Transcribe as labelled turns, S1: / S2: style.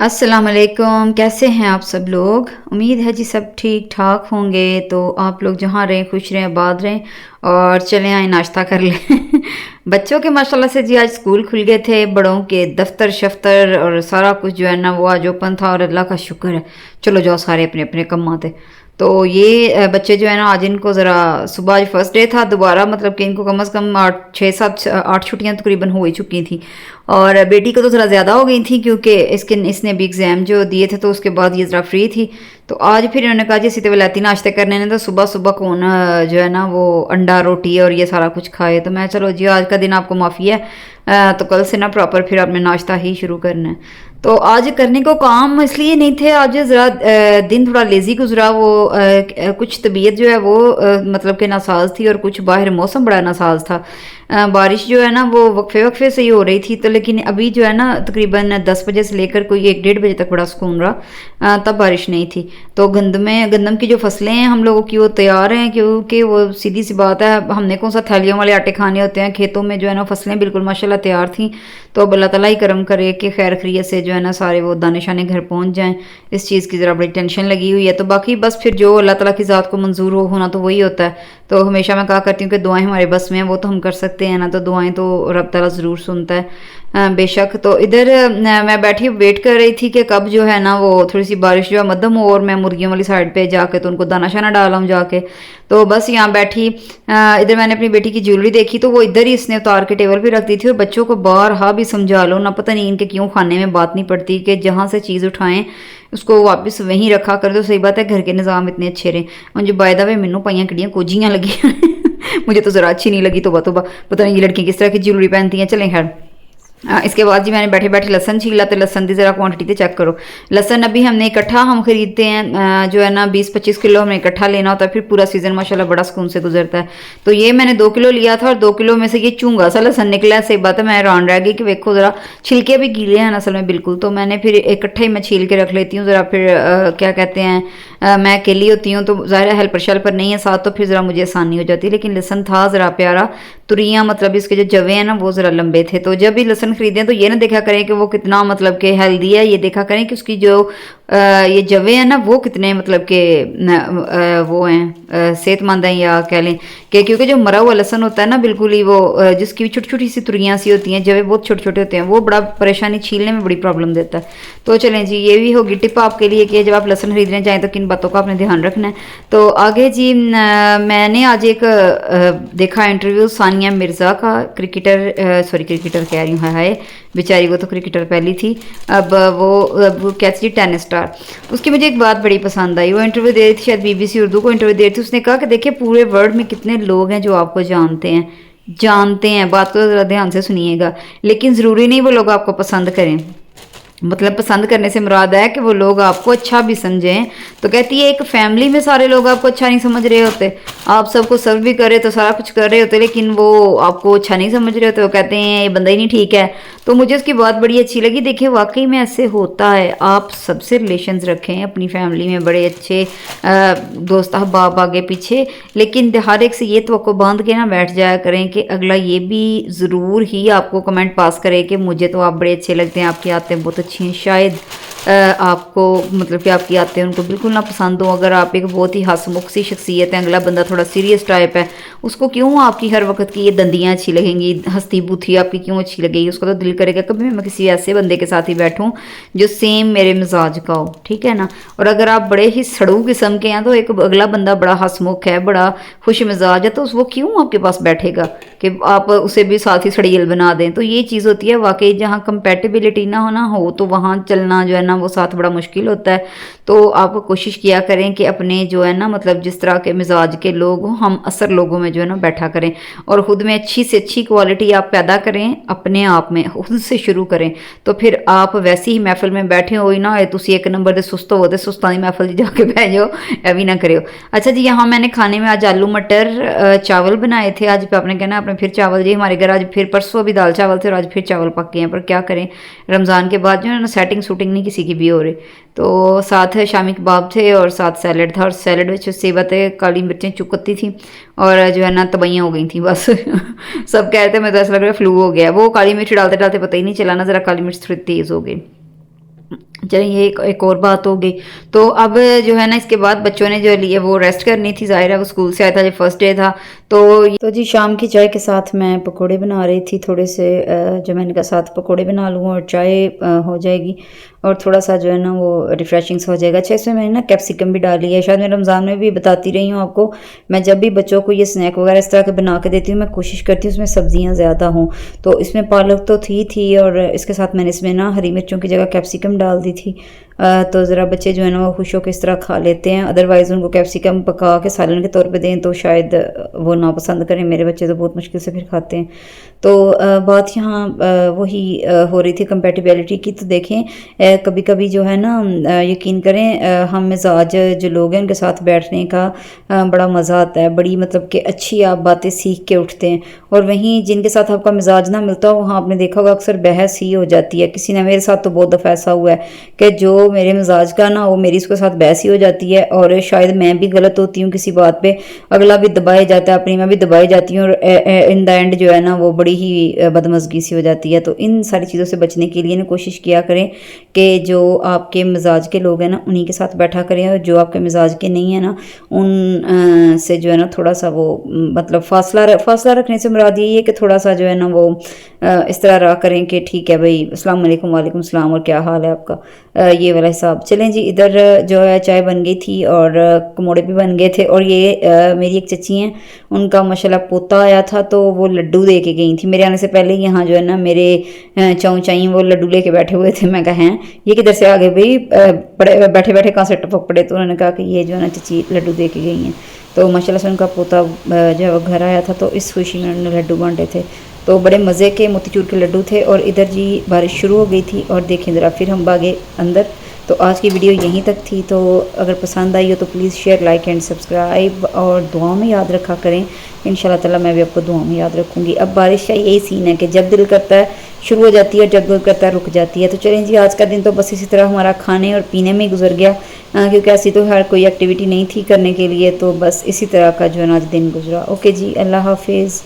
S1: अस्सलाम वालेकुम। कैसे हैं आप सब लोग? उम्मीद है जी सब ठीक ठाक होंगे। तो आप लोग जहाँ रहें खुश रहें आबाद रहें और चलें आए नाश्ता कर लें। बच्चों के माशाल्लाह से जी आज स्कूल खुल गए थे, बड़ों के दफ्तर शफ्तर और सारा कुछ जो है ना वो आज ओपन था और अल्लाह का शुक्र है। चलो जाओ सारे अपने अपने कम्मा थे। तो ये बच्चे जो है ना आज इनको ज़रा सुबह आज फर्स्ट डे था दोबारा, मतलब कि इनको कम से कम 8 छुट्टियां तकरीबन हो ही चुकी थी। और बेटी को तो ज़रा ज़्यादा हो गई थी क्योंकि इसने भी एग्ज़ाम जो दिए थे तो उसके बाद ये ज़रा फ्री थी। तो आज फिर इन्होंने कहा जी इसी वलायती नाश्ते करने ने, तो सुबह सुबह कौन जो है ना वो अंडा रोटी और ये सारा कुछ खाए। तो मैं चलो जी आज का दिन आपको माफ़ी है, तो कल से ना प्रॉपर फिर आपने नाश्ता ही शुरू करना है। तो आज करने को काम इसलिए नहीं थे, आज ज़रा दिन थोड़ा लेज़ी गुजरा। वो कुछ तबीयत जो है वो मतलब कि नासाज थी और कुछ बाहर मौसम बड़ा नासाज था। बारिश जो है ना वो वक्फे वक्फे से ही हो रही थी, तो लेकिन अभी जो है ना तकरीबन 10 बजे से लेकर कोई 1 डेढ़ बजे तक बड़ा सुकून रहा, तब बारिश नहीं थी। तो गंदम की जो फसलें हैं हम लोगों की वो तैयार हैं, क्योंकि वो सीधी सी बात है, हमने कौन सा थैलियों वाले आटे खाने होते हैं। खेतों में जो है ना फसलें बिल्कुल माशाल्लाह तैयार थी। तो अब अल्लाह ताला ही करम करे कि खैर खैरियत से जो है ना सारे वो दाने शाने घर पहुंच जाएं। इस चीज़ की ज़रा बड़ी टेंशन लगी हुई है। तो बाकी बस फिर जो अल्लाह ताला की ज़ात को मंजूर हो होना तो वही होता है। तो हमेशा मैं कहा करती हूँ कि दुआएं हमारे बस में हैं, वो तो हम कर सकते हैं ना, तो दुआएं तो रब ताला ज़रूर सुनता है बेशक। तो इधर मैं बैठी वेट कर रही थी कि कब जो है ना वो थोड़ी सी बारिश जो है मध्यम हो और मैं मुर्गियों वाली साइड पे जाके तो उनको दाना शाना डाला जाके। तो बस यहाँ बैठी इधर मैंने अपनी बेटी की ज्वेलरी देखी, तो वो इधर ही इसने उतार के टेबल पे रख दी थी। और बच्चों को बारहा भी समझा लो ना, पता नहीं इनके क्यों खाने में बात नहीं पड़ती कि जहाँ से चीज़ उठाएं उसको वापस वहीं रखा कर दो। सही बात है, घर के निज़ाम इतने अच्छे रहे। मुझे बाय द वे मैनू पाइयां किड़ियां कोजियां लगी। मुझे तो ज़रा अच्छी नहीं लगी। तो पता नहीं ये लड़कियां किस तरह की ज्वेलरी पहनती हैं। चलें खैर, इसके बाद जी मैंने बैठे बैठे लहसन छीला। तो लहसन की ज़रा क्वांटिटी तो चेक करो। लहसन अभी हमने इकट्ठा हम खरीदते हैं, जो है ना 20-25 किलो हमें इकट्ठा लेना होता है, फिर पूरा सीज़न माशाल्लाह बड़ा सुकून से गुजरता है। तो ये मैंने 2 किलो लिया था और 2 किलो में से ये चूंगा सा लहसन निकला। सही बात है, मैं हैरान रह गई कि देखो ज़रा छिलके भी गीले हैं असल में बिल्कुल। तो मैंने फिर इकट्ठा ही मैं छील के रख लेती हूँ ज़रा, फिर क्या कहते हैं, मैं अकेली होती हूँ तो ज़ाहिर है हेल्पर शेल्पर नहीं है साथ, तो फिर ज़रा मुझे आसानी हो जाती है। लेकिन लहसन था ज़रा प्यारा, तुरियाँ मतलब इसके जो जवे हैं ना वो ज़रा लंबे थे। तो जब भी लहसन खरीदें तो ये ना देखा करें कि वो कितना मतलब कि हेल्दी है, ये देखा करें कि उसकी जो ये जवे हैं ना वो कितने मतलब के वो हैं सेहतमंद हैं, या कह लें कि क्योंकि जो मरा हुआ लहसन होता है ना बिल्कुल ही वो जिसकी छोटी छोटी सी तुरियाँ सी होती हैं, जवे बहुत छोटे छोटे होते हैं, वो बड़ा परेशानी छीलने में बड़ी प्रॉब्लम देता है। तो चलें जी, ये भी होगी टिप आपके लिए कि जब आप लहसन खरीदने जाएँ तो किन बातों का आपने ध्यान रखना है। तो आगे जी मैंने आज एक देखा इंटरव्यू सानिया मिर्ज़ा का, क्रिकेटर सॉरी क्रिकेटर कह रही हूँ, हाय बेचारी वो तो क्रिकेटर पहली थी, अब वो कहती थी टेनिस स्टार। उसकी मुझे एक बात बड़ी पसंद आई। वो इंटरव्यू दे रही थी, शायद बीबीसी उर्दू को इंटरव्यू दे रही थी। उसने कहा कि देखिए पूरे वर्ल्ड में कितने लोग हैं जो आपको जानते हैं, बात को ज़रा ध्यान से सुनिएगा, लेकिन ज़रूरी नहीं वो लोग आपको पसंद करें। मतलब पसंद करने से मुराद है कि वो लोग आपको अच्छा भी समझें। तो कहती है एक फैमिली में सारे लोग आपको अच्छा नहीं समझ रहे होते, आप सबको सर्व भी कर रहे तो सारा कुछ कर रहे होते, लेकिन वो आपको अच्छा नहीं समझ रहे होते, वो कहते हैं ये बंदा ही नहीं ठीक है। तो मुझे उसकी बात बड़ी अच्छी लगी। देखिए वाकई में ऐसे होता है, आप सबसे रिलेशंस रखें अपनी फैमिली में बड़े अच्छे, दोस्त अहबाब आगे पीछे, लेकिन हर एक से ये तो बांध के ना बैठ जाया करें कि अगला ये भी ज़रूर ही आपको कमेंट पास करे कि मुझे तो आप बड़े अच्छे लगते हैं, आपकी आदतें बहुत अच्छी हैं। शायद आपको मतलब कि आपकी आदतें उनको बिल्कुल ना पसंद हो। अगर आप एक बहुत ही हंसमुख सी शख्सियत है, अगला बंदा थोड़ा सीरियस टाइप है, उसको क्यों आपकी हर वक्त की ये दंदियाँ अच्छी लगेंगी, हंसती बूथी आपकी क्यों अच्छी लगेगी? उसको तो दिल करेगा कभी मैं किसी ऐसे बंदे के साथ ही बैठूं जो सेम मेरे मिजाज का हो, ठीक है ना। और अगर आप बड़े ही सड़ू किस्म के हैं तो एक अगला बंदा बड़ा हंसमुख है, बड़ा खुश मिजाज है, तो वो क्यों आपके पास बैठेगा कि आप उसे भी साथ ही सड़ील बना दें? तो ये चीज़ होती है वाकई, जहाँ कंपेटिबिलिटी ना होना हो तो वहाँ चलना जो है ना वो साथ बड़ा मुश्किल होता है। तो आप कोशिश किया करें कि अपने जो है ना मतलब जिस तरह के मिजाज के लोग हों, हम असर लोगों में जो है ना बैठा करें और ख़ुद में अच्छी से अच्छी क्वालिटी आप पैदा करें, अपने आप में खुद से शुरू करें। तो फिर आप वैसी ही महफिल में बैठे हो ही ना हो, तुम एक नंबर के सुस्त हो तो सुस्तां दी महफिल जाके बह जाओ, ऐ भी ना करो। अच्छा जी, यहाँ मैंने खाने में आज आलू मटर चावल बनाए थे। आज आपने कहना आपने फिर चावल, जी हमारे घर आज फिर परसों भी दाल चावल थे और आज फिर चावल पके हैं, पर क्या करें रमज़ान के बाद जो है ना सेटिंग शूटिंग नहीं किसी की भी हो रही। तो साथ शामी कबाब थे और साथ सैलड था, और सैलड में सेवतें काली मिर्चें चुकती थी और जो है ना तबैयाँ हो गई थी बस। सब कहते हैं मैं तो ऐसा लग रहा है फ्लू हो गया, वो काली मिर्च डालते डालते पता ही नहीं चला ना, ज़रा काली मिर्च थोड़ी तेज़ हो गई। चलिए ये एक और बात हो गई। तो अब जो है ना इसके बाद बच्चों ने जो लिए वो रेस्ट करनी थी, ज़ाहिर है वो स्कूल से आया था, जो फर्स्ट डे था। तो जी शाम की चाय के साथ मैं पकोड़े बना रही थी थोड़े से, जो मैंने कहा साथ पकोड़े बना लूँ और चाय हो जाएगी और थोड़ा सा जो है ना वो रिफ़्रेशिंग्स हो जाएगा। अच्छा इसमें मैंने ना कैप्सिकम भी डाली है, शायद मैं रमज़ान में भी बताती रही हूँ आपको। मैं जब भी बच्चों को ये स्नैक वगैरह इस तरह के बना के देती हूँ, मैं कोशिश करती हूँ उसमें सब्जियाँ ज़्यादा हों। तो इसमें पालक तो थी और इसके साथ मैंने इसमें ना हरी मिर्चों की जगह कैप्सिकम डाल दी थी। तो ज़रा बच्चे जो है ना वो खुश होकर इस तरह खा लेते हैं। अदरवाइज़ उनको कैप्सिकम पका के सालन के तौर पे दें तो शायद वो नापसंद करें। मेरे बच्चे तो बहुत मुश्किल से फिर खाते हैं। तो बात यहाँ वही हो रही थी कंपेटिबिलिटी की। तो देखें कभी कभी जो है ना यकीन करें हम मिजाज जो लोग हैं उनके साथ बैठने का बड़ा मज़ा आता है, बड़ी मतलब कि अच्छी आप बातें सीख के उठते हैं। और वहीं जिनके साथ आपका मिजाज ना मिलता हो वहाँ आपने देखा होगा अक्सर बहस ही हो जाती है। किसी ने मेरे साथ तो बहुत दफ़ा ऐसा हुआ है कि जो मेरे मिजाज का ना वो मेरी उसके साथ बहस ही हो जाती है और शायद मैं भी गलत होती हूँ किसी बात पे, अगला भी दबाए जाता है, अपनी मैं भी दबाई जाती हूँ और इन द एंड जो है ना वो बड़ी ही बदमज़गी सी हो जाती है। तो इन सारी चीज़ों से बचने के लिए ना कोशिश किया करें कि जो आपके मिजाज के लोग हैं ना उन्हीं के साथ बैठा करें, और जो आपके मिजाज के नहीं है ना उन से जो है ना थोड़ा सा वो मतलब फासला रखने से मुराद यही है कि थोड़ा सा जो है ना वो इस तरह रहा करें कि ठीक है भाई अस्सलाम वालेकुम, वालेकुम सलाम, और क्या हाल है आपका, ये वाला हिसाब। चलें जी, इधर जो है चाय बन गई थी और कमोड़े भी बन गए थे। और ये मेरी एक चची हैं, उनका माशाल्लाह पोता आया था तो वो लड्डू दे के गई थी। मेरे आने से पहले यहाँ जो है ना मेरे चाऊ चाई वो लड्डू लेके बैठे हुए थे। मैं कहा हैं ये किधर से आ गए भाई, बड़े बैठे बैठे कहाँ से टपक पड़े। तो उन्होंने कहा कि ये जो है ना चची लड्डू दे के गई हैं। तो माशाल्लाह से उनका पोता जो है वो घर आया था तो इस खुशी में उन्होंने लड्डू बांटे थे। तो बड़े मज़े के मोतीचूर के लड्डू थे। और इधर जी बारिश शुरू हो गई थी और देखें ज़रा फिर हम भागे अंदर। तो आज की वीडियो यहीं तक थी। तो अगर पसंद आई हो तो please share, like and subscribe, और दुआ में याद रखा करें। इंशाल्लाह ताला मैं भी आपको दुआ में याद रखूँगी। अब बारिश का यही सीन है कि जब दिल करता है शुरू हो जाती है, जब दिल करता है रुक जाती है। तो चलें जी, आज का दिन तो बस इसी तरह हमारा खाने और पीने में ही गुजर गया, क्योंकि ऐसी तो हर कोई एक्टिविटी नहीं थी करने के लिए। तो बस इसी तरह का जो है ना आज दिन गुजरा। ओके जी, अल्लाह हाफिज़।